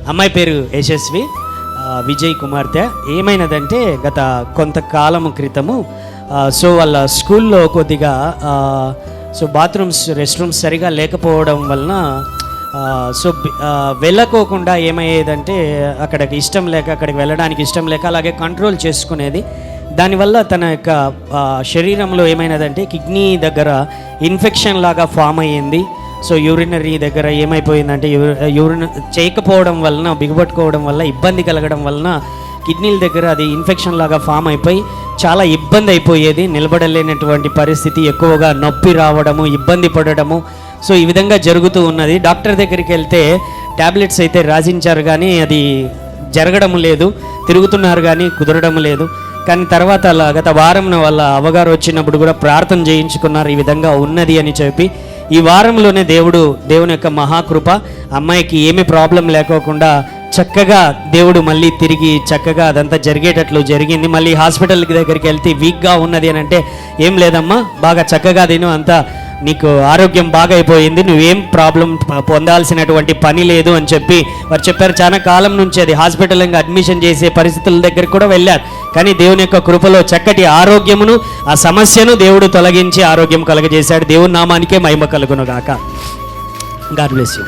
అమ్మాయి పేరు యశస్వి, విజయ్ కుమార్తె. ఏమైనదంటే గత కొంతకాలము క్రితము సో వాళ్ళ స్కూల్లో కొద్దిగా సో బాత్రూమ్స్ రెస్ట్ రూమ్స్ సరిగా లేకపోవడం వలన సో వెళ్ళకోకుండా ఏమయ్యేదంటే అక్కడికి ఇష్టం లేక, అక్కడికి వెళ్ళడానికి ఇష్టం లేక అలాగే కంట్రోల్ చేసుకునేది. దానివల్ల తన యొక్క శరీరంలో ఏమైనదంటే కిడ్నీ దగ్గర ఇన్ఫెక్షన్ లాగా ఫామ్ అయ్యింది. సో యూరినరీ దగ్గర ఏమైపోయిందంటే యూరిన్ చేయకపోవడం వలన, బిగుపట్టుకోవడం వల్ల, ఇబ్బంది కలగడం వలన కిడ్నీల దగ్గర అది ఇన్ఫెక్షన్ లాగా ఫామ్ అయిపోయి చాలా ఇబ్బంది అయిపోయేది. నిలబడలేనటువంటి పరిస్థితి, ఎక్కువగా నొప్పి రావడము, ఇబ్బంది పడడము. సో ఈ విధంగా జరుగుతూ ఉన్నది. డాక్టర్ దగ్గరికి వెళ్తే ట్యాబ్లెట్స్ అయితే రాసించారు, కానీ అది జరగడం లేదు. తిరుగుతున్నారు కానీ కుదరడం లేదు. కానీ తర్వాత అలా గత వారం వాళ్ళ అవగారు వచ్చినప్పుడు కూడా ప్రార్థన చేయించుకున్నారు, ఈ విధంగా ఉన్నది అని చెప్పి. ఈ వారంలోనే దేవుని యొక్క మహాకృప, అమ్మాయికి ఏమీ ప్రాబ్లం లేకోకుండా చక్కగా దేవుడు మళ్ళీ తిరిగి చక్కగా అదంతా జరిగేటట్లు జరిగింది. మళ్ళీ హాస్పిటల్కి దగ్గరికి వెళ్తే వీక్గా ఉన్నది అని అంటే, ఏం లేదమ్మా, బాగా చక్కగా తిను, అంతా నీకు ఆరోగ్యం బాగా అయిపోయింది, నువ్వేం ప్రాబ్లం పొందాల్సినటువంటి పని లేదు అని చెప్పి వారు చెప్పారు. చాలా కాలం నుంచి అది హాస్పిటల్ ఇంకా అడ్మిషన్ చేసే పరిస్థితుల దగ్గరికి కూడా వెళ్ళారు. కానీ దేవుని యొక్క కృపలో చక్కటి ఆరోగ్యమును, ఆ సమస్యను దేవుడు తొలగించి ఆరోగ్యం కలగజేశాడు. దేవుని నామానికే మహిమ కలుగును గాక. God bless you.